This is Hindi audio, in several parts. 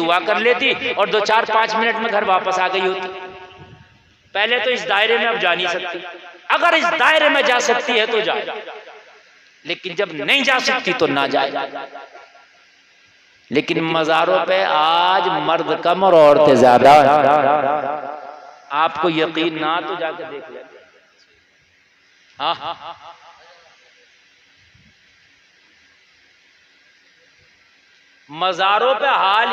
दुआ कर लेती और 2-4-5 मिनट में घर वापस आ गई होती। पहले तो इस दायरे में अब जा नहीं सकती, अगर इस दायरे में जा सकती है तो जाए, लेकिन जब नहीं जा सकती तो ना जाए। लेकिन मज़ारों पे आज मर्द कम और औरतें ज्यादा। आपको यकीन ना तो जाके देख ले। हाँ, मज़ारों पे हाल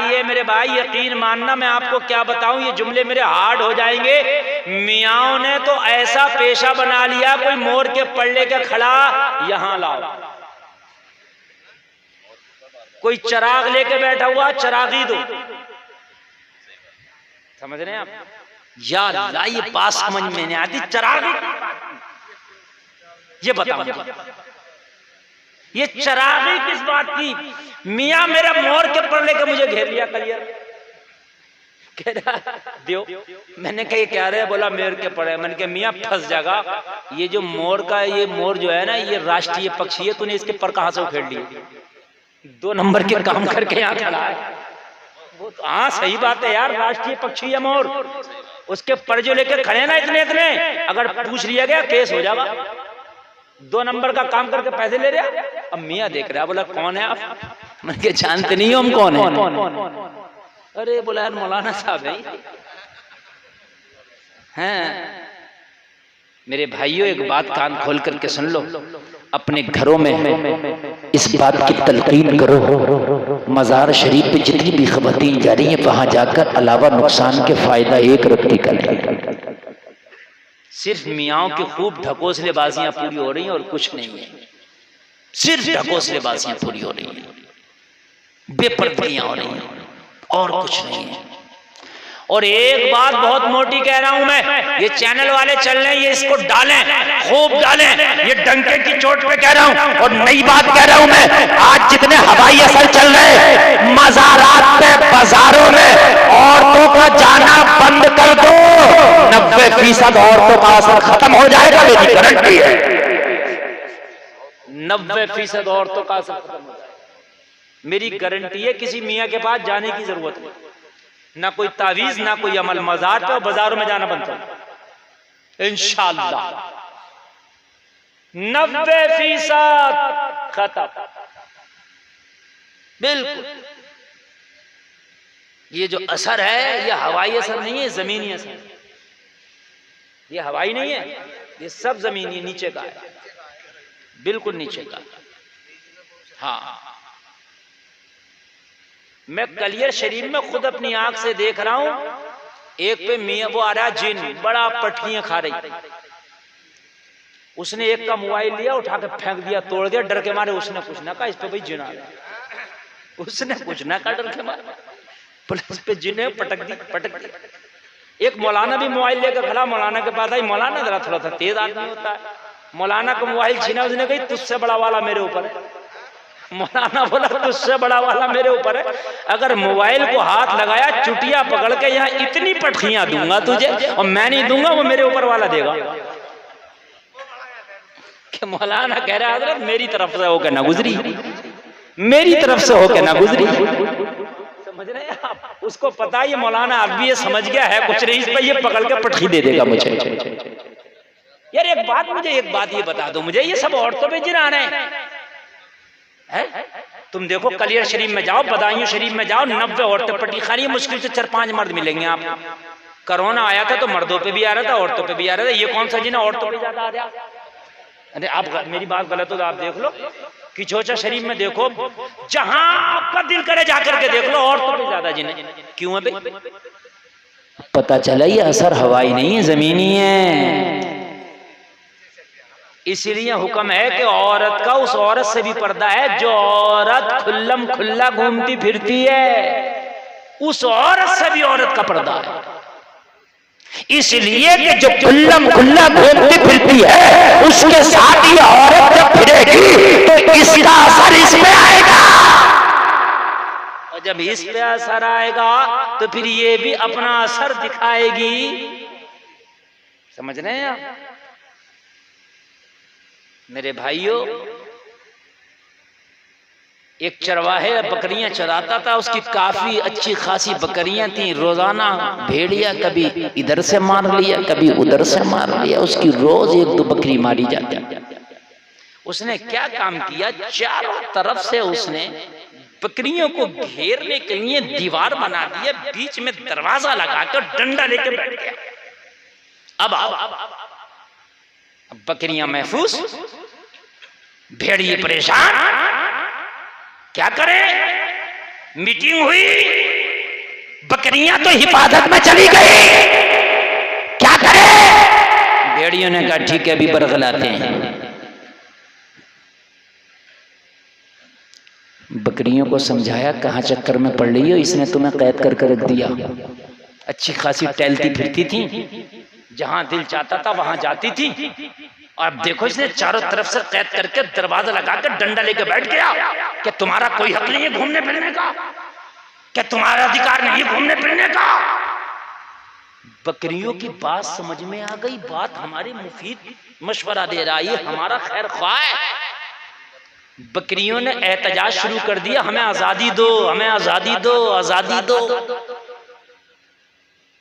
ये मेरे भाई, यकीन मानना, मैं आपको क्या बताऊं, ये जुमले मेरे हार्ड हो जाएंगे। मियाओं ने तो ऐसा पेशा बना लिया, कोई मोर के पल्ले के खड़ा यहां लाओ, कोई चिराग लेके बैठा हुआ चिरागी दो। समझ रहे हैं आप? या अल्लाह, ये बात समझ में नहीं आती। चिरागी ये बताओ, ये चिरागी किस बात की? मियाँ मेरा मोर के पल्ले के मुझे घेर लिया कलियर, कह रहा दियो। मैंने कहा ये क्या रहे? बोला मेर के पड़े। मैंने कहा मियाँ फंस जाएगा, ये जो मोर का, ये मोर जो है ना, ये राष्ट्रीय पक्षी है, तूने इसके पर कहां से उखेड़ लिए? 2 नंबर के काम करके यहाँ खड़ा है वो। हाँ सही बात है यार, राष्ट्रीय पक्षी है मोर, उसके पर जो लेकर खड़े ना इतने इतने, अगर पूछ लिया गया केस हो जाएगा। 2 नंबर का काम करके पैसे ले रहे। अब मियाँ देख रहा, बोला कौन है आप? मैंने जानते नहीं हो हम कौन है? अरे बोला यार मौलाना साहब हैं। मेरे भाइयों, एक बात कान खोल करके सुन लो, अपने घरों में इस बात की तलकीन करो, मज़ार शरीफ पे जितनी भी ख़वातीन जा रही हैं, वहां जाकर अलावा नुकसान के फायदा एक रत्ती का नहीं। सिर्फ मियाओं की खूब ढकोसलेबाजियां पूरी हो रही हैं और कुछ नहीं है। सिर्फ ढकोसलेबाजियां पूरी हो रही हैं, बेपर्दगियां हो रही हैं और कुछ नहीं है। और एक बात बहुत मोटी कह रहा हूं मैं, ये चैनल वाले चल रहे हैं, ये इसको डालें, खूब डालें, ये डंके की चोट पे कह रहा हूं। और नई बात कह रहा हूं मैं, आज जितने हवाई असर चल रहे हैं मज़ारात पे, बाजारों में, औरतों का जाना बंद कर दो, 90% औरतों का असर खत्म हो जाएगा, मेरी गारंटी है। 90% औरतों का असर खत्म हो जाएगा, मेरी गारंटी है। किसी मियाँ के पास जाने की जरूरत नहीं, ना कोई तावीज, ना कोई अमल। मज़ार पे और बाजारों में जाना बंद करो इंशाअल्लाह। 90% खत्म, बिल्कुल। ये जो असर है, ये हवाई असर नहीं है, जमीनी असर। ये हवाई नहीं है, ये सब जमीनी नीचे का है, बिल्कुल नीचे का। हाँ, मैं कलियर शरीफ में खुद अपनी आंख से देख रहा हूं, एक पे मियां वो आ रहा जिन, बड़ा पटकियां खा रही। उसने एक का मोबाइल लिया, उठा के फेंक दिया, तोड़ दिया, डर के मारे। उसने कुछ ना कहा, इस पे भाई जिन आ रहा। उसने कुछ ना कहा, डर के मारे, पुलिस पे जिन है, पटक दी। एक मौलाना भी मोबाइल लेकर खड़ा, मौलाना के पास आई। मौलाना जरा थोड़ा सा तेज आदमी होता है, मौलाना का मोबाइल छीना। उसने कही तुझसे बड़ा वाला मेरे ऊपर है। मौलाना बोला तुझसे बड़ा वाला मेरे ऊपर है, अगर मोबाइल को हाथ लगाया, चुटिया पकड़ के यहाँ इतनी पटखियां दूंगा तुझे, और मैं नहीं दूंगा, वो मेरे ऊपर वाला देगा। कि मौलाना कह रहा है हजरत मेरी तरफ से होकर ना गुजरी, मेरी तरफ से होकर ना गुजरी। समझ रहे हैं आप? उसको पता है ये मौलाना अब भी ये समझ गया है कुछ नहीं, इस पर ये पकड़ के पटखी दे देगा मुझे। यार एक बात ये बता दो मुझे, ये सब औरतों पे जिन आ रहे हैं? तुम देखो कलियर शरीफ में जाओ, बदायूं शरीफ में जाओ, 90 औरतें पटी खा रही, मुश्किल से 4-5 मर्द मिलेंगे आपको। कोरोना आया था तो मर्दों पे भी आ रहा था, औरतों पे भी आ रहा था। ये कौन सा जिन औरतों पे ज्यादा आ रहा? अरे आप मेरी बात गलत हो तो आप देख लो, किचोचा शरीफ में देखो, जहां आपका दिल करे जाकर के देख लो, औरतों पे ज्यादा जिन है। क्यों है भाई? पता चला ये असर हवाई नहीं है, जमीनी है। इसीलिए हुक्म है कि औरत का उस औरत से भी पर्दा है जो औरत खुल्लम खुल्ला घूमती फिरती है, उस औरत से भी औरत का पर्दा है। इसलिए कि जो खुल्लम खुल्ला घूमती फिरती है, उसके साथ ये औरत जब फिरेगी तो इसका असर इस पे आएगा, और जब इस पे असर आएगा तो फिर ये भी अपना असर दिखाएगी। समझ रहे हैं आप मेरे भाइयों? एक चरवाहे बकरियां चराता था, उसकी काफी अच्छी खासी बकरियां थी। रोजाना भेड़िया कभी इधर से मार लिया, कभी उधर से मार लिया, उसकी रोज 1-2 बकरी मारी जाती। उसने क्या काम किया, चारों तरफ से उसने बकरियों को घेरने के लिए दीवार बना दिया, बीच में दरवाजा लगाकर डंडा लेके बैठ गया। अब बकरियां महफूज, भेड़िए परेशान, क्या करें। मीटिंग हुई, बकरियां तो हिफाजत में चली गई, क्या करें। भेड़ियों ने कहा ठीक है, अभी बरगलाते हैं। बकरियों को समझाया, कहां चक्कर में पड़ रही हो, इसने तुम्हें कैद करके रख दिया। अच्छी खासी टहलती फिरती थी, जहां दिल चाहता था वहां जाती थी, और अब देखो इसने चारों तरफ से कैद करके दरवाजा लगाकर डंडा लेके बैठ गया। क्या तुम्हारा कोई हक नहीं है घूमने फिरने का? क्या तुम्हारा अधिकार नहीं है घूमने फिरने का? बकरियों की बात समझ में आ गई, बात हमारे मुफीद मशवरा दे रहा है, हमारा खैर ख्वाह है। बकरियों ने एहतजाज शुरू कर दिया, हमें आजादी दो, हमें आजादी दो, आजादी दो,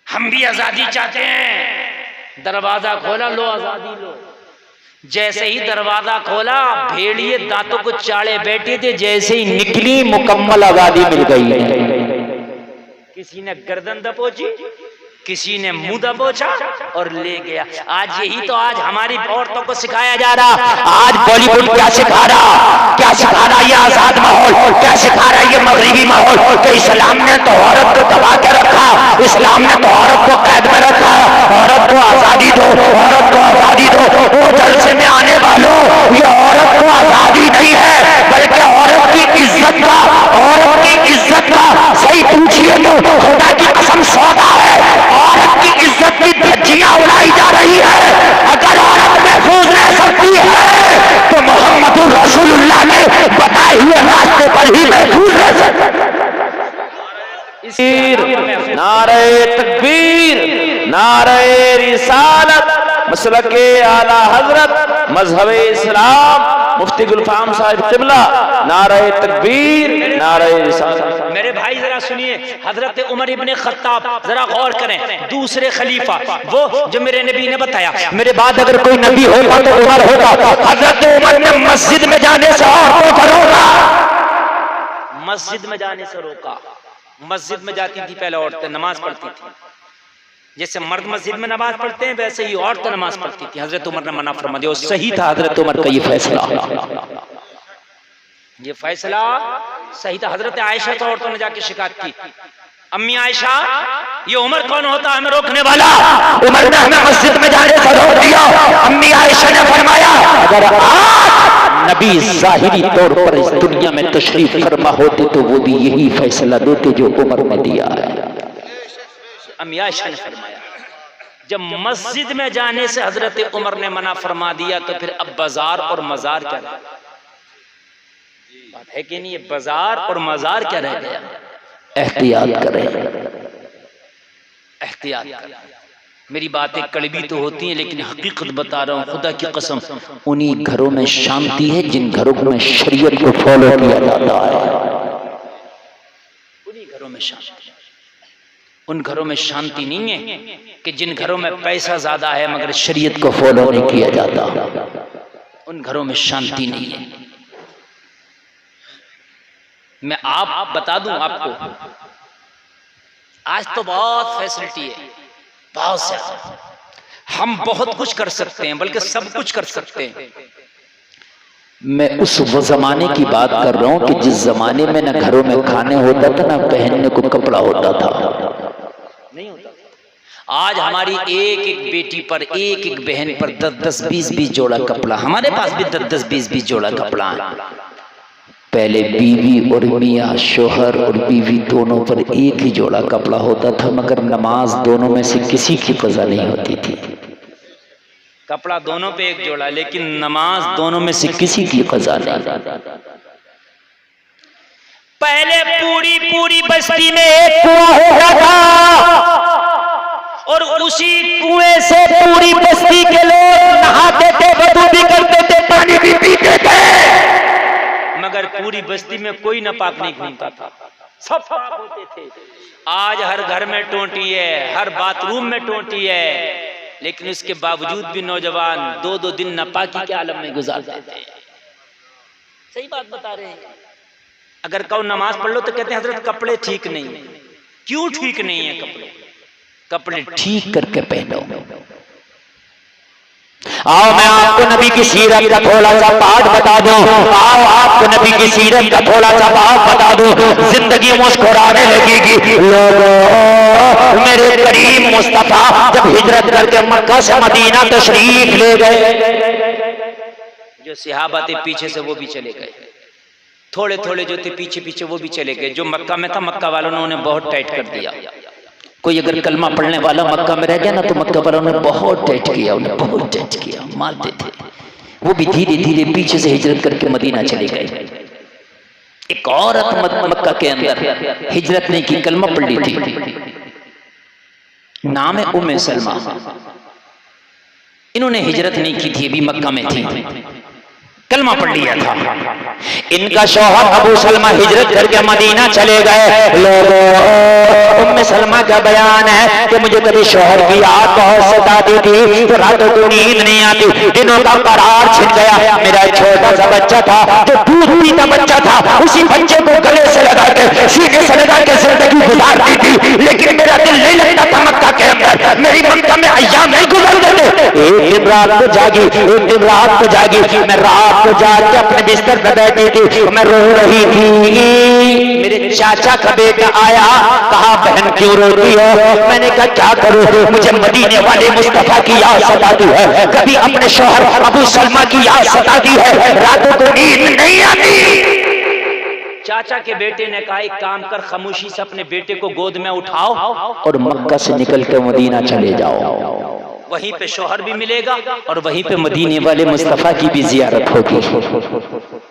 हम भी आजादी चाहते हैं। दरवाजा खोला, लो आजादी लो। जैसे ही दरवाजा खोला, भेड़िए दांतों को चाड़े बैठे थे, जैसे ही निकली मुकम्मल आजादी मिल गई। किसी ने गर्दन दबोची, किसी ने मुंह दबोचा और ले गया। आज यही तो आज हमारी औरतों को सिखाया जा रहा। आज बॉलीवुड क्या सिखा रहा, क्या सिखा रहा, ये आजाद माहौल क्या सिखा रहा है, ये मगरिबी माहौल। तो इस्लाम ने तो औरत को दबा के रखा, इस्लाम ने तो औरत को कैद में रखा। औरत को आजादी दो, औरत को आजादी दो। वो जलसे में आने वालों, ये औरत को आजादी नहीं है, बल्कि औरत की इज्जत का, औरत की इज्जत का सही पूछिए तो खुदा की कसम सौदा है। औरत की इज्जत की धज्जियां उड़ाई जा रही है। अगर औरत महफूज रह सकती है तो मोहम्मद रसूलुल्लाह ने बताए हुए रास्ते पर ही महफूज रह सकती है। नारे तकबीर, नारे रिसालत, मसलके आला हजरत, मजहबे इस्लाम, मुफ्ती गुलफाम साहिब क़िबला, नारे तकबीर, नारे रिसालत। मेरे भाई जरा सुनिए, हजरत उमर इब्ने खत्ताब, जरा गौर करें, दूसरे खलीफा, वो जो मेरे नबी ने बताया, मेरे बाद अगर कोई नबी होगा तो उमर होगा। हजरत उमर ने मस्जिद में जाने से औरतों को रोका, मस्जिद में जाने से रोका। मस्जिद में जाती थी पहले औरतें, नमाज पढ़ती थी। जैसे मर्द मस्जिद में नमाज पढ़ते हैं, वैसे ही औरतें नमाज पढ़ती थी। हजरत उमर ने मना फरमा दिया। सही था हजरत उमर का ये फैसला, ये फैसला सही था। हजरत आयशा तो औरतों ने जाके शिकायत की, अम्मी आयशा, ये उमर कौन होता है हमें रोकने वाला? उमर ने हमें मस्जिद में जाने से रोक दिया। अम्मी आयशा ने फरमाया, अगर आज नबी जाहिरी तौर पर इस दुनिया में तशरीफ फरमा होते तो वो भी यही फैसला देते जो उमर ने दिया है। अम्मी आयशा ने फरमाया, जब मस्जिद में जाने से हजरत उमर ने मना फरमा दिया तो फिर अब बाजार और मजार क्या रह गया? बात है कि नहीं, ये बाजार और मजार क्या रह गया? एहतियात करें, एहतियात करें। मेरी बातें कड़वी तो होती हैं, लेकिन हकीकत बता रहा हूँ, खुदा की कसम, उन्हीं घरों में शांति है जिन घरों में शरीयत को फॉलो किया जाता है। उन्हीं घरों में शांति। उन घरों में शांति नहीं है कि जिन घरों में पैसा ज्यादा है मगर शरीयत को फॉलो नहीं किया जाता। उन घरों में शांति नहीं है। मैं आप बता दूं आपको, आज तो बहुत फैसिलिटी है, बहुत ज्यादा, हम बहुत कुछ कर सकते हैं, बल्कि सब कुछ कर सकते हैं। मैं उस वो जमाने की बात कर रहा हूं कि जिस जमाने में न घरों में खाने होता था ना पहनने को कपड़ा होता था, नहीं होता। आज हमारी एक एक बेटी पर, एक एक बहन पर 10-10, 20-20 जोड़ा कपड़ा। हमारे पास भी 10-10, 20-20 जोड़ा कपड़ा है। पहले बीवी और मियाँ, शोहर और बीवी दोनों पर एक ही जोड़ा कपड़ा होता था, मगर नमाज दोनों में से किसी की कज़ा नहीं होती थी। कपड़ा दोनों पे एक जोड़ा, लेकिन नमाज दोनों में से किसी की कज़ा नहीं। पहले पूरी पूरी बस्ती में एक कुआं होता था और उसी कुएं से पूरी बस्ती के लोग नहाते थे, वज़ू भी करते थे, पानी भी पीते थे। मगर पूरी बस्ती में कोई नापाक नहीं घूमता था, सब पाक होते थे। आज हर घर में टोंटी है, हर बाथरूम में टोंटी है, लेकिन उसके बावजूद भी नौजवान 2-2 दिन नापाकी के आलम में गुजार देते हैं। सही बात बता रहे हैं। अगर कहो नमाज पढ़ लो तो कहते हैं हजरत कपड़े ठीक नहीं है। क्यों ठीक नहीं है कपड़े? कपड़े ठीक करके पहनो। आओ मैं आपको नबी की सीरत का थोड़ा सा पाठ बता दूं। आओ आपको नबी की सीरत का थोड़ा सा पाठ बता दूं। जिंदगी मुस्कुराने लगेगी। लोगों, मेरे करीम मुस्तफा जब हिजरत करके मक्का से मदीना तशरीफ ले गए, जो सहाबा थे पीछे से वो भी चले गए, थोड़े थोड़े जो थे पीछे पीछे वो भी चले गए। जो मक्का में था, मक्का वालों ने उन्हें बहुत टाइट कर दिया। कोई अगर कलमा पढ़ने वाला मक्का में रह गया ना तो मक्का वालों ने बहुत टाइट किया, उन्हें बहुत टाइट किया, मारते थे। वो भी धीरे धीरे पीछे से हिजरत करके मदीना चले गए। एक औरत मक्का के अंदर हिजरत नहीं की, कलमा पढ़ ली थी, नाम है उम्मे सलमा। इन्होंने हिजरत नहीं की थी, अभी मक्का में थी, कलमा पढ़ लिया था। इनका शौहर अबू सलमा हिजरत करके मदीना चले गए। लोगों, उम्मे सलमा का बयान है कि मुझे कभी शौहर की याद बहुत सताती थी, तो रातों को नींद नहीं आती, दिनों का करार छिन गया। मेरा एक छोटा सा बच्चा था जो दूध पीता बच्चा था, उसी बच्चे को गले से लगा के सीने से लगा के जिंदगी गुजारती थी, लेकिन मेरा दिल नहीं लगता था मक्का के अंदर। मेरी मक्का में अय्याम नहीं गुजरते थे। एक दिन रात को जागी, एक दिन रात को जागी, मैं रात को जाके अपने बिस्तर पर बैठी थी, मैं रो रही थी। मेरे चाचा का बेटा आया, कहा बहन क्यों रोती है? मैंने कहा क्या करूं, मुझे मदीने वाले मुस्तफा की याद सताती है, कभी अपने शौहर अबू सलमा की याद सताती है, रातों को नींद नहीं आती। चाचा के बेटे ने कहा एक काम कर, खामोशी से अपने बेटे को गोद में उठाओ और मक्का से निकल के मदीना चले जाओ, वहीं पे शौहर भी मिलेगा और वहीं पे मदीने वाले मुस्तफा की भी जियारत होगी।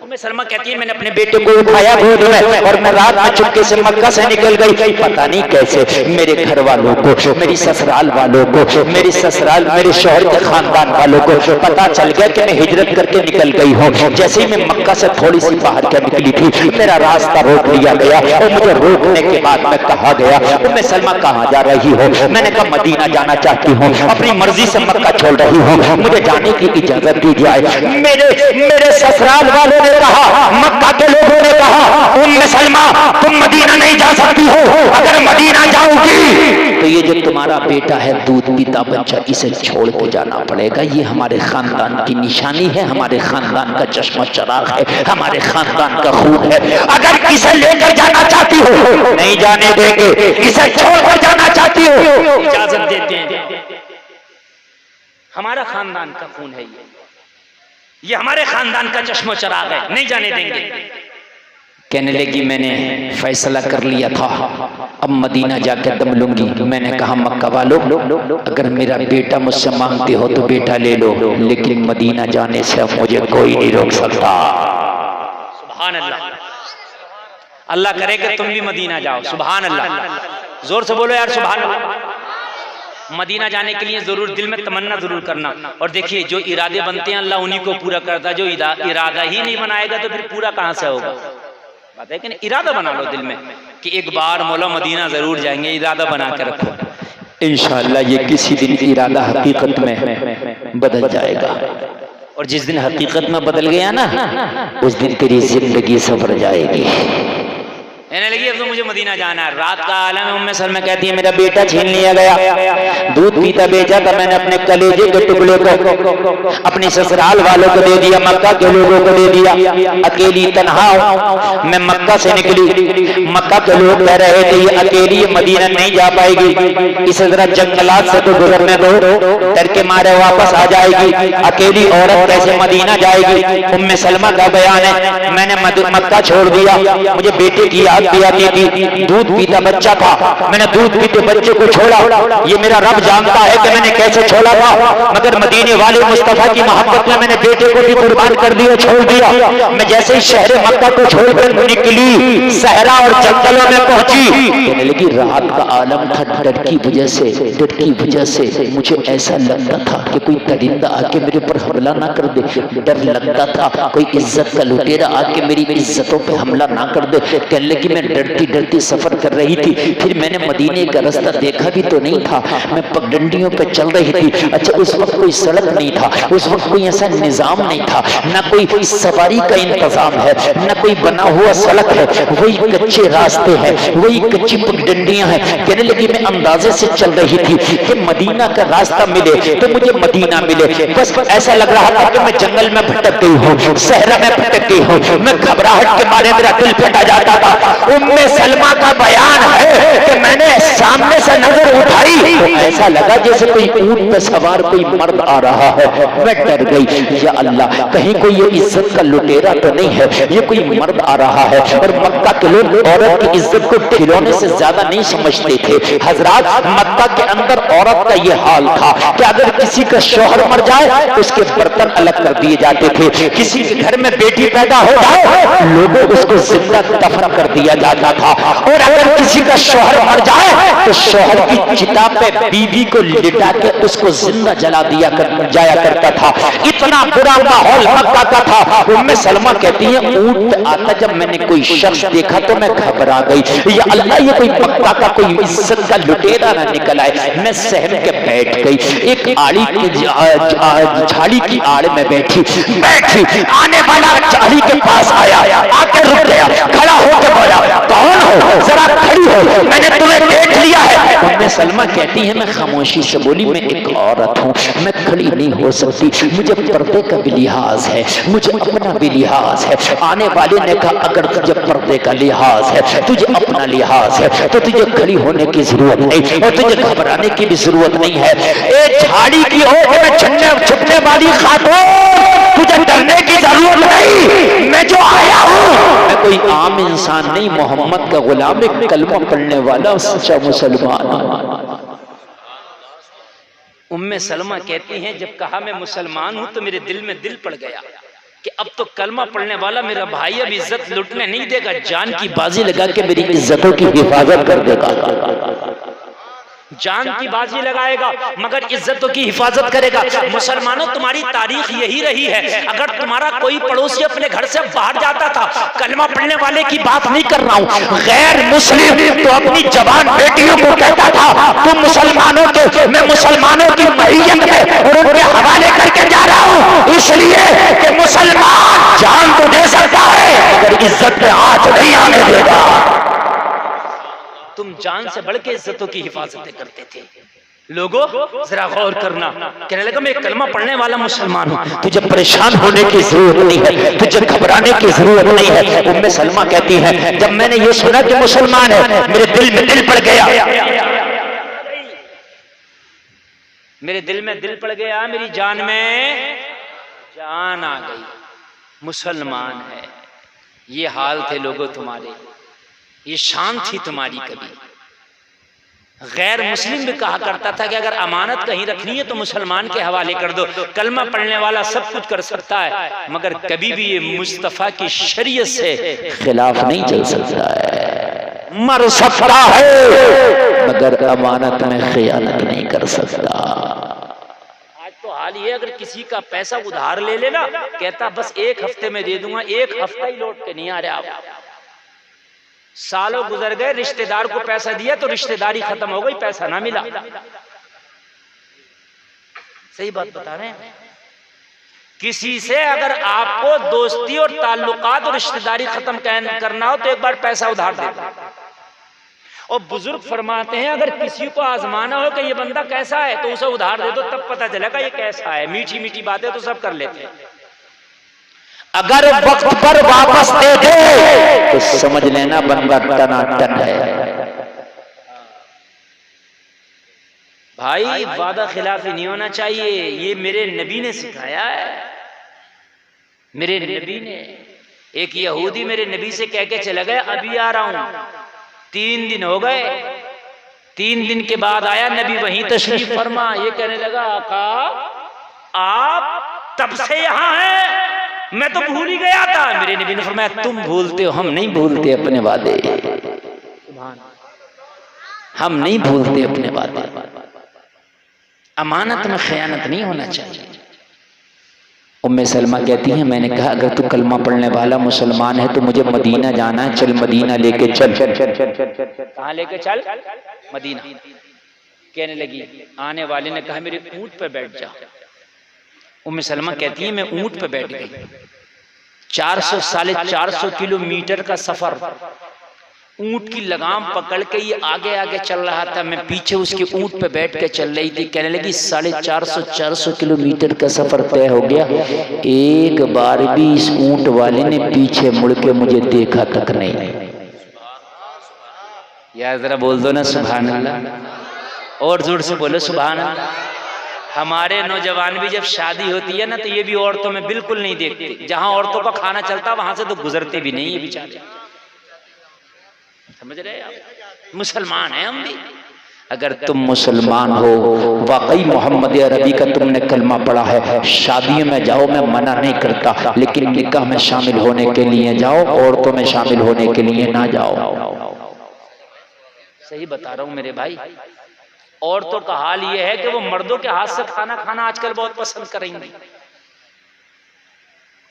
उम्मे सलमा कहती है मैंने अपने बेटे को उठाया गोद में और मैं रात में चुपके से मक्का से निकल गई। पता नहीं कैसे मेरे घर वालों को, मेरी ससुराल वालों को, मेरे ससुराल मेरे शौहर के खानदान वालों को पता चल गया कि मैं हिजरत करके निकल गई हूँ। जैसे ही मैं मक्का से थोड़ी सी बाहर के निकली थी, मेरा रास्ता रोक लिया गया और मुझे रोकने के बाद मैं कहा गया, उम्मे सलमा कहाँ जा रही हो? मैंने कहा मदीना जाना चाहती हूँ, अपनी मर्जी से मक्का छोड़ रही हूँ, मुझे जाने की इजाजत दी जाए। मेरे ससुराल वालों ने कहा, मक्का के लोगों ने कहा, उम्मे सलमा तुम मदीना नहीं जा सकती हो, अगर मदीना जाओगी तो ये जो तुम्हारा बेटा है दूध पीता बच्चा, इसे छोड़ के जाना पड़ेगा। ये हमारे खानदान की निशानी है, हमारे खानदान का चश्मा चराग है, हमारे खानदान का खून है। अगर इसे लेकर जाना चाहती हो नहीं जाने देंगे, इसे छोड़कर जाना चाहती हो इजाजत देते हैं। हमारा खानदान का खून है, ये हमारे खानदान का चश्मो चराग है, नहीं जाने देंगे। कहने लगी मैंने फैसला कर लिया था, अब मदीना जाकर दम लूंगी। मैंने कहा मक्का वालों, अगर मेरा बेटा मुझसे मांगते हो तो बेटा ले लो, लेकिन मदीना जाने से अब मुझे कोई नहीं रोक सकता। सुभान अल्लाह, अल्लाह करे कि तुम भी मदीना जाओ। सुभान अल्लाह, जोर से बोलो यार सुभान अल्लाह। मदीना जाने के लिए जरूर दिल में तमन्ना जरूर करना। और देखिए जो इरादे बनते हैं अल्लाह उन्हीं को पूरा करता है, जो इरादा ही नहीं बनाएगा तो फिर पूरा कहां से होगा? बात है कि नहीं? इरादा बना लो दिल में कि एक बार मौला मदीना जरूर जाएंगे, इरादा बना के रखो। इंशाअल्लाह ये किसी दिन इरादा हकीकत में बदल जाएगा, और जिस दिन हकीकत में बदल गया ना, उस दिन तेरी जिंदगी सवर जाएगी। कहने लगी अब तो मुझे मदीना जाना है। रात का आलम है, उम्मे सलमा कहती है मेरा बेटा छीन लिया गया, दूध पीता बेचा था, मैंने अपने कलेजे के टुकड़े को अपने ससुराल वालों को दे दिया, मक्का के लोगों को दे दिया। अकेली तन्हा मैं मक्का से निकली, मक्का के लोग कह रहे थे ये अकेली मदीना नहीं जा पाएगी, इसे जरा जंगलात से तो गुजरने दो, डर के मारे वापस आ जाएगी, अकेली औरत कैसे मदीना जाएगी? उम्मे सलमा का बयान है, मैंने मक्का छोड़ दिया, मुझे बेटे की याद भी आती थी, दूध पीता बच्चा था, मैंने दूध पीते बच्चे को छोड़ा। ये मेरा रब जानता है कि मैंने कैसे छोड़ा था, मगर मदीने वाले मुस्तफा की मोहब्बत में मैंने बेटे को भी कुर्बान कर दिया, छोड़ दिया। मैं जैसे ही शहर मक्का को छोड़कर निकली, सहरा और जंगलों में पहुंची, कहने लगी रात का आलम था, डर की वजह से मुझे ऐसा लगता था कि कोई दरिंदा आके मेरे पर हमला ना कर दे, डर लगता था कोई इज्जत का लुटेरा आके मेरी इज्जतों पे हमला ना कर दे। कहने लगी मैं डरती डरती सफर कर रही थी, फिर मैंने मदीने का रास्ता देखा भी तो नहीं था, मैं पगडंडियों पे चल रही थी। अच्छा उस वक्त कोई सड़क नहीं था, उस वक्त कोई ऐसा निजाम नहीं था, ना कोई सवारी का इंतजाम है, ना कोई बना हुआ सड़क है, वही कच्चे रास्ते हैं, वही कच्ची पगडंडियां हैं। कहने लगी मैं अंदाजे से चल रही थी कि मदीना का रास्ता मिले तो मुझे मदीना मिले, बस ऐसा लग रहा था कि मैं जंगल में भटक गई हूँ, सहरा में भटक गई हूँ। मैं घबराहट के मारे मेरा दिल फटा जाता था। उम्मे सलमा का बयान है कि मैंने सामने से नजर उठाई तो ऐसा लगा जैसे कोई ऊंट पे सवार कोई मर्द आ रहा है। मैं डर गई, या अल्लाह कहीं कोई ये इज्जत का लुटेरा तो नहीं है, ये कोई मर्द आ रहा है। और मक्का के लोग औरत की इज्जत को खिलौने से ज्यादा नहीं समझते थे। हजरात मक्का के अंदर औरत का ये हाल था कि अगर किसी का शौहर मर जाए तो उसके बर्तन अलग कर दिए जाते थे, किसी के घर में बेटी पैदा हो जाए लोगों उसको जिंदा दफन कर दिया जाता था, और अगर किसी का शौहर मर जाए तो शौहर की चिता पे बीवी को लिटा के उसको जिंदा जला दिया जाया करता था। इतना बुरा माहौल मक्का का था। उम्मे सलमा कहती है ऊंट आता जब मैंने कोई शख्स देखा तो मैं घबरा गई, या अल्लाह ये कोई मक्का का कोई इज्जत का लुटेरा ना निकल आए। मैं सहम के बैठ गई, एक आड़ी की झाड़ी की आड़ में बैठी। आने वाला झाड़ी के पास आया, आके रुक गया, खड़ा होकर बोला कौन हो, जरा खड़ी हो, मैंने तुम्हें देख लिया है। उम्मे सलमा कहती है मैं खामोशी से बोली मैं एक औरत हूँ, मैं खड़ी नहीं हो सकती, मुझे पर्दे का भी लिहाज है, मुझे अपना भी लिहाज है। आने वाले ने कहा अगर तुझे पर्दे का लिहाज है, तुझे अपना लिहाज है, तो तुझे खड़ी होने की जरूरत नहीं और तुझे घबराने की भी जरूरत नहीं है। ए झाड़ी की ओर में छुपने वाली खातून, तुझे डरने की जरूरत नहीं, मैं जो आया हूँ मैं कोई आम इंसान नहीं, मोहम्मद का गुलाम, एक कलमा पढ़ने वाला सच्चा मुसलमान। उम्मे सलमा कहती हैं जब कहा मैं मुसलमान हूं तो मेरे दिल में दिल पड़ गया कि अब तो कलमा पढ़ने वाला मेरा भाई अब इज्जत लुटने नहीं देगा, जान की बाजी लगा के मेरी इज्जतों की हिफाजत कर देगा, जान की बाजी लगाएगा मगर इज्जतों की हिफाजत करेगा। मुसलमानों तुम्हारी तारीख यही रही है, अगर तुम्हारा कोई पड़ोसी अपने घर से बाहर जाता था, कलमा पढ़ने वाले की बात नहीं कर रहा हूँ, गैर मुस्लिम तो अपनी जवान बेटियों को कहता था तुम मुसलमानों के, मैं मुसलमानों की मैयत में और उनके हवाले करके जा रहा हूँ, इसलिए कि मुसलमान जान तो दे सकता है मगर इज्जत पे हाथ नहीं आने देगा। तुम जान से बढ़ के इज्जतों की हिफाजतें करते थे। लोगों जरा गौर करना। कहने लगा मैं कलमा पढ़ने वाला मुसलमान हूं, तुझे परेशान होने की जरूरत नहीं है, तुझे घबराने की जरूरत नहीं है। उम्मे सलमा कहती है जब मैंने ये सुना कि मुसलमान है मेरे दिल में दिल पड़ गया, मेरे दिल में दिल पड़ गया, मेरी जान में जान आ गई। मुसलमान है, ये हाल थे लोगों तुम्हारे, ये शान थी तुम्हारी। कभी गैर मुस्लिम भी कहा करता था कि अगर अमानत कहीं रखनी है तो मुसलमान के हवाले कर दो, कलमा पढ़ने वाला सब कुछ कर सकता है मगर कभी भी ये मुस्तफा की शरीयत से खिलाफ नहीं चल सकता है, मर सकता है मगर अमानत में खयानत नहीं कर सकता। आज तो हाल ये अगर किसी का पैसा उधार ले लेना, कहता बस एक हफ्ते में दे दूंगा, एक हफ्ता ही लौट के नहीं आ रहा। सालों गुजर गए, रिश्तेदार को पैसा दिया तो रिश्तेदारी खत्म हो गई, पैसा ना मिला। सही बात बता रहे हैं। किसी से अगर आपको दोस्ती और ताल्लुकात और रिश्तेदारी खत्म करना हो तो एक बार पैसा उधार दे दो। और बुजुर्ग फरमाते हैं अगर किसी को आजमाना हो कि ये बंदा कैसा है तो उसे उधार दे दो, तब पता चलेगा ये कैसा है। मीठी मीठी बातें तो सब कर लेते हैं, अगर वक्त पर वापस दे दे तो समझ लेना बंदा टनाटन है। भाई वादा खिलाफी नहीं होना चाहिए, ये मेरे नबी ने सिखाया है। मेरे नबी ने, एक यहूदी मेरे नबी से कह के चला गया अभी आ रहा हूं, 3 दिन हो गए, 3 दिन के बाद आया नबी, वहीं तशरीफ फरमा। ये कहने लगा आका आप तब से यहां हैं, मैं तो भूल ही गया था। मेरे नबी ने फरमाया तुम भूलते हो, हम नहीं भूलते अपने वादे। हम नहीं भूलते अपने बातें। अमानत में खयानत नहीं होना चाहिए। उम्मे सलमा कहती है, मैंने कहा अगर तू कलमा पढ़ने वाला मुसलमान है तो मुझे मदीना जाना है, चल मदीना लेके चल। कहाँ लेके चल? मदीना। कहने लगी, आने वाले ने कहा मेरे ऊंट पे बैठ जा। उम्मे सलमा कहती है मैं ऊंट पे बैठ गई। 400-450 किलोमीटर का सफर, ऊंट की लगाम पकड़ के ये आगे आगे चल रहा था, मैं पीछे उसके ऊंट पे बैठ के चल रही थी। कहने लगी 450 किलोमीटर का सफर तय हो गया, एक बार भी इस ऊंट वाले ने पीछे मुड़ के मुझे देखा तक नहीं। यार जरा बोल दो ना सुभान अल्लाह, और जोर से बोलो सुभान अल्लाह। हमारे नौजवान भी जब शादी होती है ना तो ये भी औरतों में बिल्कुल नहीं देखते। जहां औरतों का खाना चलता वहां से तो गुजरते भी नहीं ये बेचारे। समझ रहे हैं आप? मुसलमान हैं हम भी। अगर तुम मुसलमान हो, वाकई मोहम्मद अरबी का तुमने कलमा पढ़ा है, शादियों में जाओ, मैं मना नहीं करता, लेकिन निकाह में शामिल होने के लिए जाओ, औरतों में शामिल होने के लिए ना जाओ। सही बता रहा हूं मेरे भाई। औरतों का हाल ये है कि वो मर्दों के हाथ से खाना खाना आजकल बहुत पसंद करेंगे,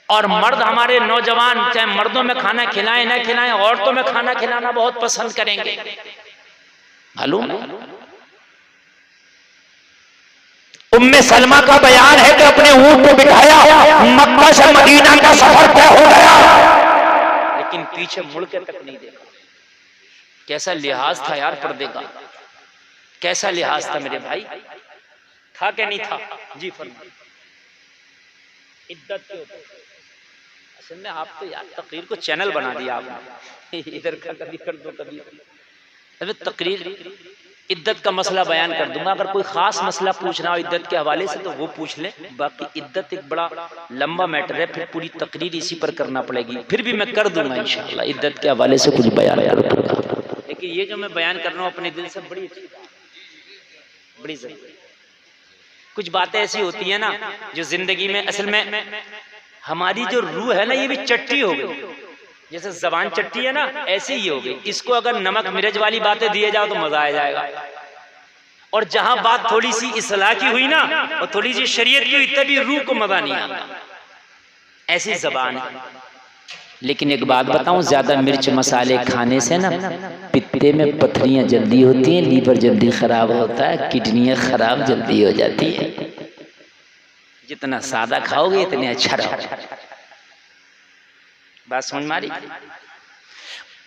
और मर्द हमारे नौजवान चाहे मर्दों में खाना खिलाएं ना खिलाएं, औरतों में खाना खिलाना बहुत पसंद करेंगे। मालूम है? उम्मे सलमा का बयान है कि अपने ऊंट को बिठाया, मक्का से मदीना का सफर तय हो गया, लेकिन पीछे मुड़ के तक नहीं देखा। कैसा लिहाज था यार पर्दे का, कैसा लिहाज था मेरे भाई। था क्या नहीं था? जी फरमाइए। इद्दत के ऊपर असल में आप तो यार तकरीर को चैनल बना दिया आपने, इधर का कभी कर दो कभी। अबे तकरीर इद्दत का मसला बयान कर दूंगा, अगर कोई खास मसला पूछना हो इद्दत के हवाले से तो वो पूछ ले। बाकी इद्दत एक बड़ा लंबा मैटर है, फिर पूरी तकरीर इसी पर करना पड़ेगी। फिर भी मैं कर दूंगा इंशाल्लाह, इद्दत के हवाले से कुछ बयान कर दूंगा। लेकिन ये जो मैं बयान कर रहा हूँ अपने दिल से बड़ी अच्छी बड़ी जरूरी। कुछ बातें ऐसी होती है ना जो जिंदगी में असल में हमारी जो रूह है ना ये भी चट्टी हो गई। जैसे जबान चट्टी है ना, ऐसे ही हो गई। इसको अगर नमक मिर्च वाली बातें दिए जाओ तो मजा आ जाएगा, और जहां बात थोड़ी सी इस्लाह की हुई ना और थोड़ी सी शरीयत की हुई तभी रूह को मजा नहीं आता। ऐसी जबान है। लेकिन एक बात बताऊं, ज्यादा मिर्च मसाले खाने से ना पित्ते में पथरियां जल्दी होती हैं, लीवर जल्दी खराब होता है, किडनियां खराब जल्दी हो जाती है। जितना सादा खाओगे इतने अच्छा रहोगे। बात समझ मारी?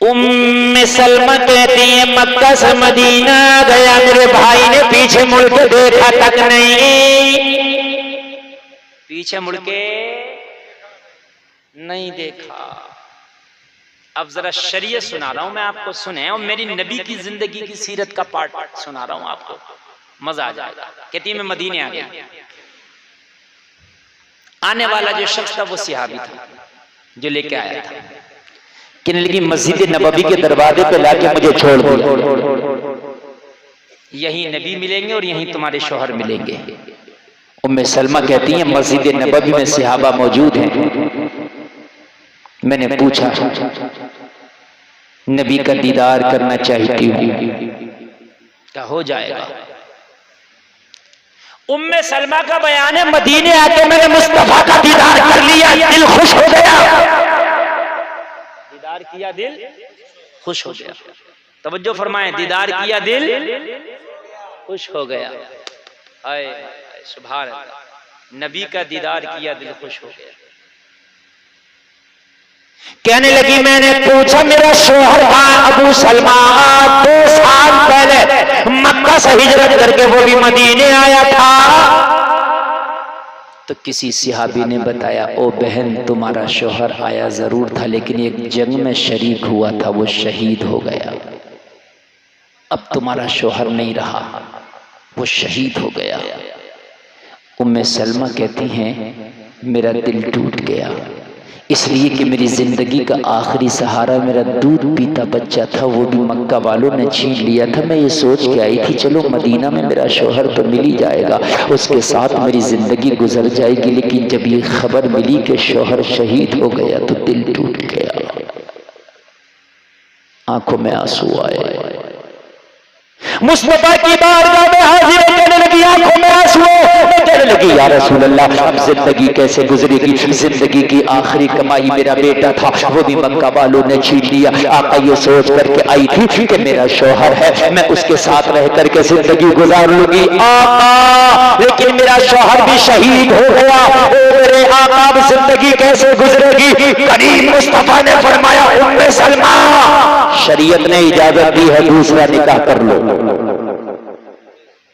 उम्मे सलमा कहती है मक्का से मदीना गया, मेरे भाई ने पीछे मुड़ के देखा तक नहीं, पीछे मुड़ के नहीं देखा। अब जरा शरीयत सुना रहा हूं मैं आपको, सुने, और मेरी नबी की जिंदगी की सीरत का पार्ट सुना रहा हूं आपको, मजा आ जाएगा। कहती है मैं मदीने आ गया। आने वाला जो शख्स था वो सिहाबी था जो लेके आया था। कहने लगी मस्जिद नबवी के दरवाजे पे लाके मुझे छोड़ दो, यहीं नबी मिलेंगे और यहीं तुम्हारे शौहर मिलेंगे। उम्मे सलमा कहती है मस्जिद नबवी में सहाबा मौजूद हैं। मैंने पूछा नबी का दीदार करना चाहती हूँ, क्या हो जाएगा? उम्मे सलमा का बयान है मदीने आके मैंने मुस्तफा का दीदार कर लिया, दिल खुश हो गया। दीदार किया दिल खुश हो गया। तवज्जो फरमाएं, दीदार किया दिल खुश हो गया। हाय सुभान अल्लाह, नबी का दीदार किया दिल खुश हो गया। कहने लगी मैंने पूछा मेरा शोहर था अबू सलमा 2 साल पहले मक्का से हिजरत करके वो भी मदीने आया था। तो किसी सिहाबी ने बताया, ओ बहन तुम्हारा शोहर आया जरूर था लेकिन एक जंग में शरीक हुआ था, वो शहीद हो गया। अब तुम्हारा शोहर नहीं रहा, वो शहीद हो गया। उम्मे सलमा कहती हैं मेरा दिल टूट गया, इसलिए कि मेरी जिंदगी का आखिरी सहारा मेरा दूध पीता बच्चा था, वो भी मक्का वालों ने छीन लिया था। मैं ये सोच के आई थी चलो मदीना में मेरा शोहर तो मिल ही जाएगा, उसके साथ मेरी जिंदगी गुजर जाएगी। लेकिन जब ये खबर मिली कि शोहर शहीद हो गया तो दिल टूट गया, आंखों में आंसू आए। मुस्तफा की बारगाह में हाजिर कहने लगी, आंखों में आंसू, कहने लगी या रसूल अल्लाह अब जिंदगी कैसे गुजरेगी? जिंदगी की आखिरी कमाई मेरा बेटा था, वो भी मक्का वालों ने छीन लिया। आका ये सोच करके आई थी कि मेरा शौहर है, मैं उसके साथ रह करके जिंदगी गुजार लूंगी। आका लेकिन मेरा शौहर भी शहीद हो गया, मेरे आका अब जिंदगी कैसे गुजरेगी? करीम मुस्तफा ने फरमाया, उम्मे सलमा शरीयत ने इजाजत दी है, दूसरा निकाह कर लो।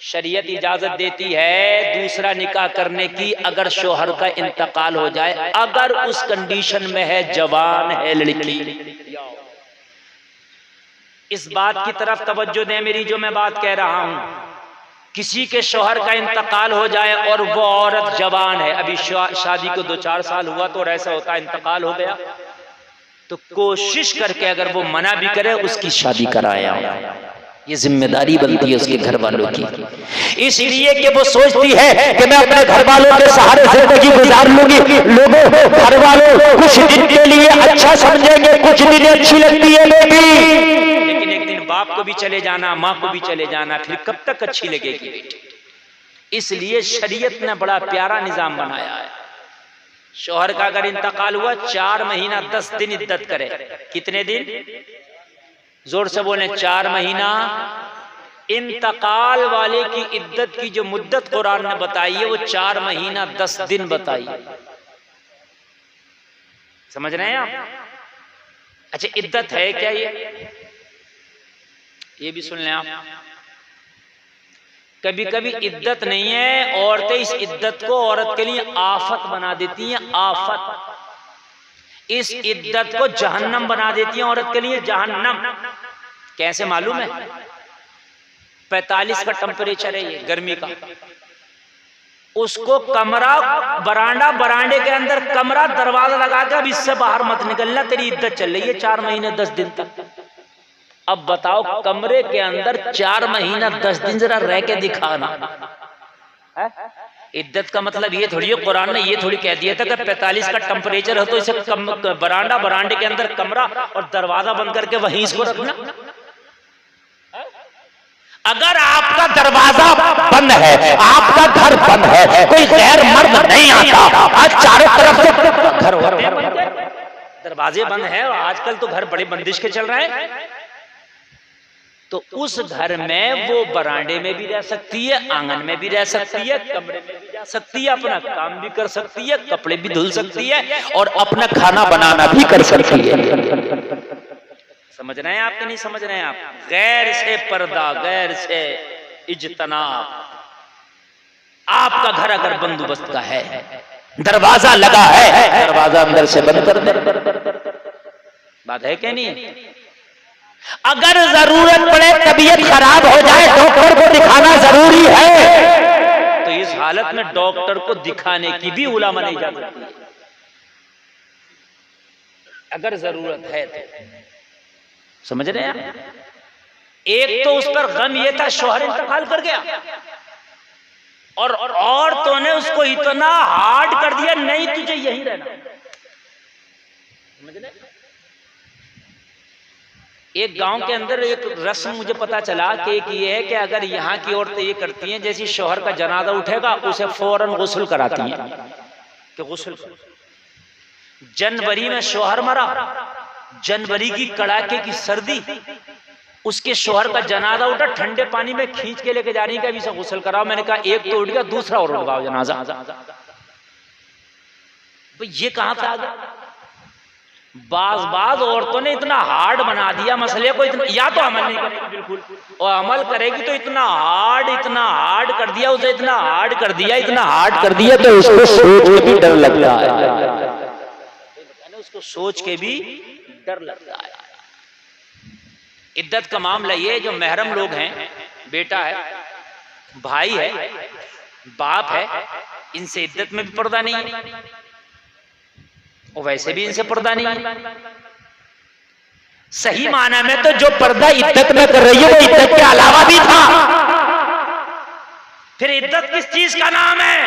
शरीयत इजाजत देती है दूसरा निकाह करने की अगर शोहर का इंतकाल हो जाए, अगर उस कंडीशन में है, जवान है लड़की। इस बात की तरफ तवज्जो दें मेरी, जो मैं बात कह रहा हूं, किसी के शोहर का इंतकाल हो जाए और वो औरत जवान है, अभी शादी को 2-4 साल हुआ तो ऐसा होता है इंतकाल हो गया, तो कोशिश करके अगर वो मना भी करे उसकी शादी कराया। ये जिम्मेदारी बनती है उसके घर वालों की, इसलिए कि वो सोचती है कि मैं अपने घर वालों के सहारे जिंदगी गुजार लूंगी। लोगों घर वालों कुछ दिन के लिए अच्छा समझेंगे, कुछ दिन अच्छी लगती है बेटी, लेकिन एक दिन बाप को भी चले जाना, माँ को भी चले जाना, फिर कब तक अच्छी लगेगी बेटी? इसलिए शरीयत ने बड़ा प्यारा निजाम बनाया है। शौहर का अगर इंतकाल हुआ 4 महीना 10 दिन इद्दत करे। कितने दिन? जोर से बोले, 4 महीना। इंतकाल वाले की इद्दत की जो मुद्दत कुरान ने बताई है वो 4 महीना 10 दिन बताई। समझ रहे हैं आप? अच्छा, इद्दत है क्या? ये भी सुन लें आप। कभी कभी इद्दत नहीं है, औरतें इस इद्दत को औरत के लिए आफत बना देती हैं। आफत, इस इद्दत को जहन्नम बना देती हैं औरत के लिए, जहन्नम। कैसे मालूम है? 45 का टेम्परेचर है ये, गर्मी का। उसको कमरा, बरांडे के अंदर कमरा, दरवाजा लगा के अब इससे बाहर मत निकलना, तेरी इद्दत चल रही है 4 महीने 10 दिन तक। अब बताओ, कमरे के अंदर 4 महीना 10 दिन जरा रह के दिखाना। इद्दत का मतलब ये थोड़ी है, कुरान ने ये थोड़ी कह दिया था कि 45 का टेम्परेचर हो तो इसे बरांडे के अंदर कमरा और दरवाजा बंद करके वहीं इसको रखना। अगर आपका दरवाजा बंद है, आपका घर बंद है, कोई गैर मर्द नहीं आता, आज चारों तरफ से घर दरवाजे बंद है, और आजकल तो घर बड़े बंदिश के चल रहे हैं, तो उस घर में वो बरांडे में भी रह सकती है, आंगन में भी रह सकती है, कमरे में भी जा सकती है, अपना काम भी कर सकती है, कपड़े भी धुल सकती है, और अपना खाना बनाना भी कर सकती है। समझ रहे हैं आप कि नहीं समझ रहे हैं आप? गैर से पर्दा, गैर से इज्तनाब। आपका घर अगर बंदोबस्त का है, दरवाजा लगा है, दरवाजा अंदर से बंद कर दे। बात है क्या नहीं? अगर जरूरत पड़े, तबीयत खराब हो जाए, डॉक्टर को दिखाना जरूरी है, तो इस हालत में डॉक्टर को दिखाने की भी उलामा नहीं जा सकती, अगर जरूरत है तो। समझ रहे हैं? एक तो उस पर गम ये था शौहर इंतकाल कर गया, और औरतों ने उसको इतना हार्ड कर दिया, नहीं तुझे यहीं रहना। समझ रहे? एक गांव के अंदर एक रस्म मुझे पता चला कि एक ये है कि अगर यहाँ की औरतें ये करती हैं, जैसे शौहर का जनाजा उठेगा उसे फौरन गुस्ल कराती हैं कि गुस्ल। जनवरी में शौहर मरा, जनवरी की कड़ाके की सर्दी, उसके शौहर का जनाजा उठा, ठंडे पानी में खींच के लेके जा रही है कि अभी से गुस्ल कराओ। मैंने कहा एक तो उठ गया, दूसरा और उठवाओ जनाजा। ये कहां से आ गया? बाज औरतों ने इतना हार्ड बना दिया मसले को, इतना, या तो अमल नहीं करेगी बिल्कुल, और अमल करेगी तो इतना हार्ड कर दिया उसे, इतना हार्ड कर दिया तो उसको सोच के भी डर लगता है, उसको सोच के भी डर लगता है। इद्दत का मामला ये, जो महरम लोग हैं, बेटा है, भाई है, बाप है, इनसे इद्दत में भी पर्दा नहीं है, और वैसे भी इनसे पर्दा नहीं है। सही माना में तो जो पर्दा इद्दत में कर रही है वो इद्दत के अलावा भी था। फिर इद्दत किस चीज का नाम है?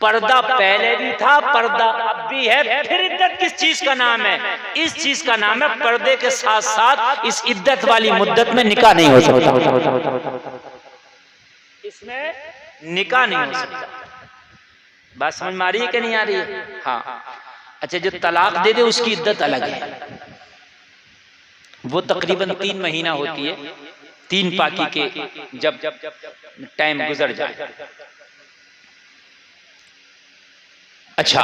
पर्दा पहले भी था, पर्दा अब भी है। फिर इद्दत किस चीज का नाम है? इस चीज का नाम है पर्दे के साथ साथ इस इद्दत वाली मुद्दत में निकाह नहीं हो सकता, इसमें निकाह नहीं हो सकता। बात समझ में आ रही है कि नहीं आ रही है? हाँ। अच्छा, जो तलाक दे दे उसकी इद्दत अलग है, वो तकरीबन 3 महीना होती है, 3 पाकी के जब टाइम गुजर जाए। अच्छा,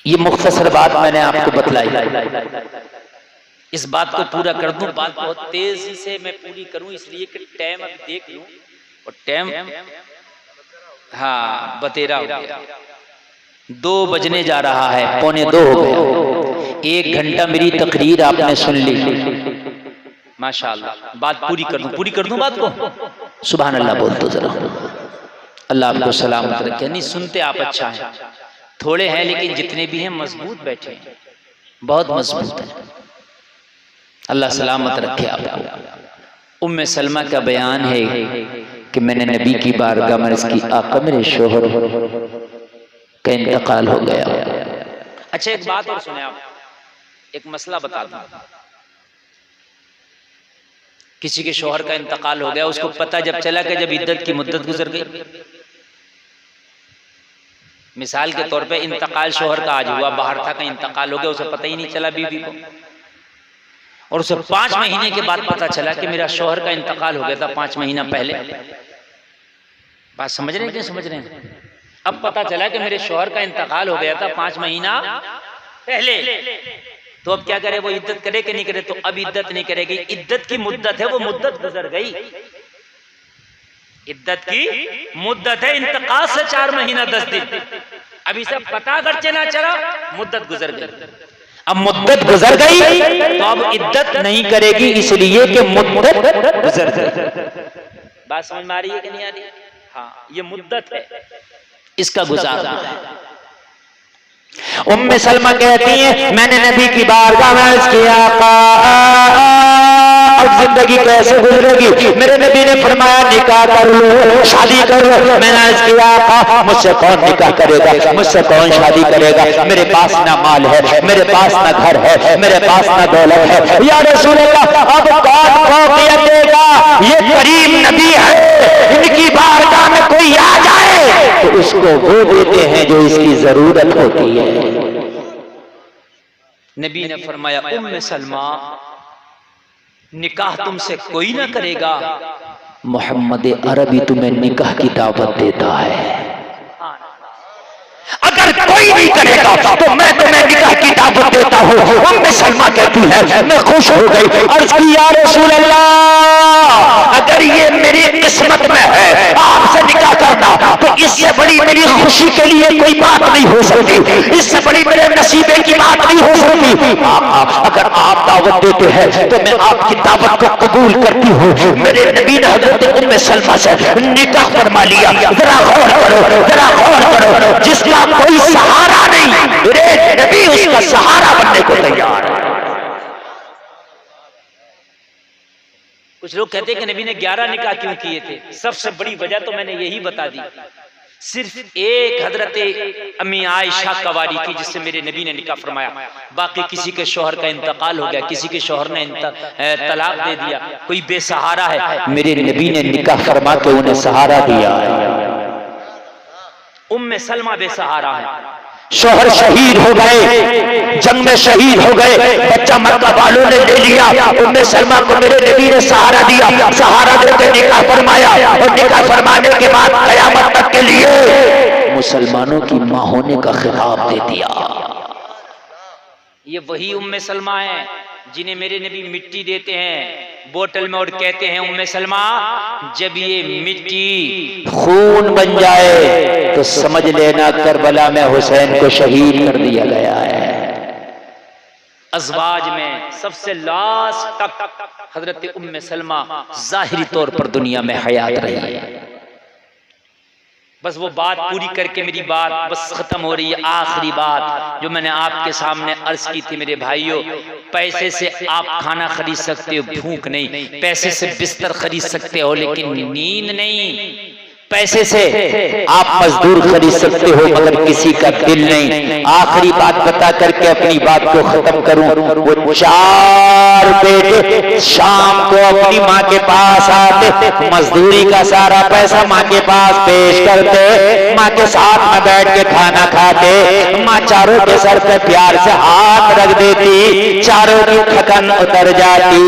ये मुख्तसर बात मैंने आपको बतलाई। इस बात को पूरा कर दूं, बात बहुत तेजी से मैं पूरी करूं इसलिए कि टाइम अभी देख लूं, और टाइम हाँ बतेरा हो गया, 2 बजने जा रहा है, 1:45 हो गया। 1 घंटा मेरी तकरीर आपने सुन ली, माशाअल्लाह। बात पूरी कर दूं बात को। सुभान अल्लाह बोल दो जरा, अल्लाह आपको सलामत रखे। नहीं सुनते आप अच्छा है, थोड़े हैं लेकिन जितने भी हैं मजबूत बैठे हैं, बहुत मजबूत है। अल्लाह सलामत रखे आपको। उम्मे सलमा का बयान है कि मैंने नबी की बारगाह में अर्ज़ की, आका मेरे शोहर का इंतकाल हो गया। अच्छा, एक बात और सुने आप, एक मसला बता दूं। किसी के शोहर का इंतकाल हो गया, उसको पता जब चला कि जब इद्दत की मुद्दत गुजर गई। मिसाल के तौर पे इंतकाल शोहर का आज हुआ, बाहर था, का इंतकाल हो गया, उसे पता ही नहीं चला बीवी को, और उसे 5 महीने के बाद पता चला कि मेरा शोहर का इंतकाल हो गया था 5 महीना पहले। बात समझ रहे हैं कि समझ रहे हैं? अब पता चला कि मेरे शोहर का इंतकाल हो गया था 5 महीना पहले, तो अब क्या करे? वो इद्दत करे कि नहीं करे? तो अब इद्दत नहीं करेगी, इद्दत की मुद्दत है, वो मुद्दत गुजर गई। इद्दत की मुद्दत है इंतकाल से 4 महीना 10 दिन। अभी सब पता अगर चला चला, मुद्दत गुजर गई। अब मुद्दत गुजर गई तो अब इद्दत नहीं करेगी, इसलिए कि मुद्दत गुजर गई। बात समझ में आ रही है कि नहीं आ रही? हाँ, ये मुद्दत है, इसका गुजारा है। उम्मे सलमा कहती है, मैंने नबी की बारगाह में अर्ज़ किया, अब जिंदगी कैसे गुजरेगी? मेरे नबी ने फरमाया, निकाह कर लो, शादी कर लो। मैंने अर्ज़ किया, मुझसे कौन निकाह करेगा, मुझसे कौन शादी करेगा? मेरे पास ना माल है, मेरे पास ना घर है, मेरे पास ना दौलत है। या रसूल अल्लाह, अब कौन फौकियत देगा? ये करीम नबी है, इनकी बारगाह में कोई आ जाए तो उसको वो देते हैं जो इसकी जरूरत होती है। नबी ने फरमाया, उम्मे सलमा, निकाह तुमसे कोई ना करेगा, मोहम्मद अरबी तुम्हें निकाह की दावत देता है। अगर कोई नहीं करेगा तो मैं तुम्हें निकाह की दावत देता हूँ। उम्मे सलमा कहती है, मैं खुश हो गई, अर्ज़ की, या रसूल अल्लाह, अगर ये मेरी किस्मत में है आपसे निकाह करना, तो इससे बड़ी मेरी खुशी के लिए कोई बात नहीं हो सकती, इससे बड़ी मेरे नसीबे की बात नहीं हो सकती। अगर आप दावत देते हैं तो मैं आपकी दावत को कबूल करती हूँ। मेरे नबी ने हज़रत उम्मे सलमा से निकाह फरमा लिया। जरा गौर करो, जरा गौर करो, जिसका कोई सहारा नहीं, मेरे नबी उसका सहारा बनने को तैयार है। कुछ लोग कहते हैं कि नबी ने 11 निकाह क्यों किए थे? सबसे बड़ी वजह तो मैंने यही बता दी, सिर्फ एक हजरत अम्मी आयशा कवारी थी जिससे मेरे नबी ने निकाह फरमाया। बाकी किसी के शौहर का इंतकाल हो गया, किसी के शौहर ने तलाक दे दिया, कोई बेसहारा है, मेरे नबी ने निकाह फरमा के उन्हें सहारा दिया है। उम्मे सलमा बेसहारा है, शोहर शहीद हो गए, जंग में शहीद हो गए, बच्चा मक्का वालों ने ले लिया। उम्मे सलमा को मेरे नबी ने सहारा दिया, सहारा देकर निकाह फरमाया, और निकाह फरमाने के बाद क़यामत तक के लिए मुसलमानों की मां होने का खिताब दे दिया। ये वही उम्मे सलमा है जिन्हें मेरे नबी मिट्टी देते हैं बोतल में और कहते हैं, उम्मे सलमा, जब ये मिट्टी खून बन जाए तो समझ लेना करबला में हुसैन को शहीद कर दिया गया है। अज़वाज में सबसे लास्ट तक हजरत उम्मे सलमा जाहिरी तौर पर दुनिया में हयात रही है। बस वो बात पूरी करके मेरी बात बस खत्म हो रही है। आखिरी बात जो मैंने आपके सामने अर्ज की थी मेरे भाइयों, पैसे से आप खाना खरीद सकते हो, भूख नहीं। पैसे से बिस्तर खरीद सकते हो लेकिन नींद नहीं। पैसे से आप मजदूर खरीद सकते हो मगर किसी का दिल नहीं। आखिरी बात बता करके अपनी बात को खत्म करूं। वो 4 बेटे शाम को अपनी माँ के पास आते, मजदूरी का सारा पैसा माँ के पास पेश करते, माँ के साथ में बैठ के खाना खाते, माँ चारों के सर पे प्यार से हाथ रख देती, चारों की थकन उतर जाती।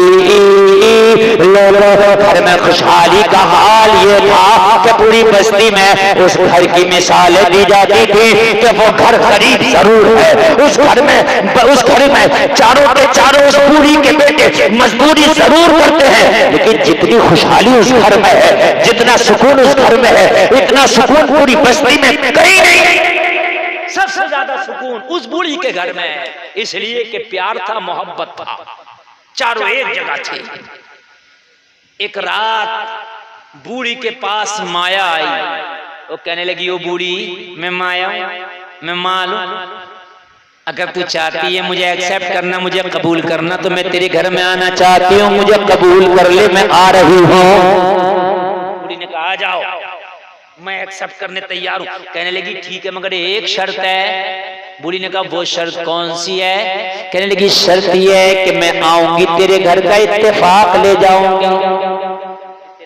घर में खुशहाली का हाल ये था कि पूरी बस्ती में उस घर की मिसालें दी जाती थी कि वो घर गरीब जरूर है, उस घर में चारों के चारों उस पूरी के बेटे मजदूरी जरूर करते हैं, लेकिन जितनी खुशहाली उस घर में है, जितना सुकून उस घर में है, इतना सुकून पूरी बस्ती में कहीं नहीं। सबसे ज्यादा सुकून उस बूढ़ी के घर में है, इसलिए कि प्यार था, मोहब्बत था, चारों एक जगह थे। एक रात बूढ़ी के पास माया आई, वो कहने लगी, ओ बूढ़ी मैं माया मैं मालूम, अगर तू चाहती है मुझे एक्सेप्ट करना, मुझे कबूल करना, तो मैं तेरे घर में आना चाहती हूँ, मुझे कबूल कर ले, मैं आ रही हूँ। बूढ़ी ने कहा आ जाओ, मैं एक्सेप्ट करने तैयार हूँ। कहने लगी ठीक है मगर एक शर्त है। बूढ़ी ने कहा वो शर्त कौन सी है? कहने लगी शर्त ये है कि मैं आऊंगी तेरे घर का इत्तेफाक ले जाऊंगी।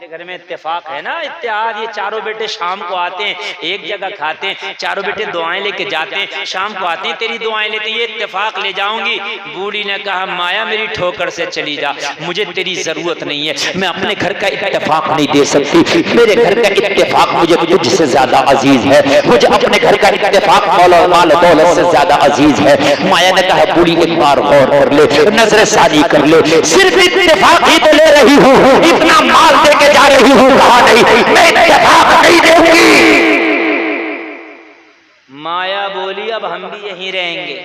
घर में इत्तेफाक है ना, इत्तेहाद। ये चारों बेटे शाम को आते हैं, एक जगह खाते हैं, चारों बेटे दुआएं लेके जाते हैं, शाम को आते हैं, तेरी दुआएं लेते हैं, ये इत्तेफाक ले जाऊंगी। बूढ़ी ने कहा माया मेरी ठोकर से चली जा, मुझे तेरी जरूरत नहीं है, मैं अपने घर का इत्तेफाक नहीं दे सकती, मेरे घर का इत्तेफाक मुझे तुझसे ज्यादा अजीज है, मुझे अपने घर का इत्तेफाक मौला माल दौलत से ज्यादा अजीज है। माया ने कहा बूढ़ी एक बार गौर कर ले, नजर सानी कर ले, सिर्फ इत्तेफाक ही तो ले रही हूँ, इतना माल दे के जा रही हूँ, कहा नहीं मैं इत्तेफाक नहीं दूंगी। माया बोली अब हम भी यहीं रहेंगे,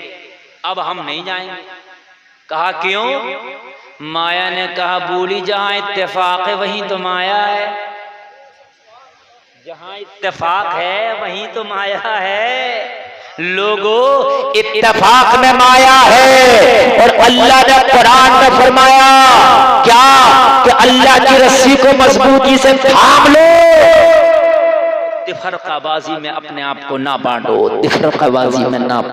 अब हम नहीं जाएंगे। कहा क्यों? माया ने कहा बूढ़ी जहां इत्तेफाक है वहीं तो माया है, जहां इत्तेफाक है वहीं तो माया है। लोगों इत्तेफाक में माया है, और अल्लाह ने कुरान में फरमाया क्या कि अल्लाह की रस्सी को मजबूती से थाम लो, तिफरकाबाजी में अपने आप को ना बांटो, तिफरकाबाजी में ना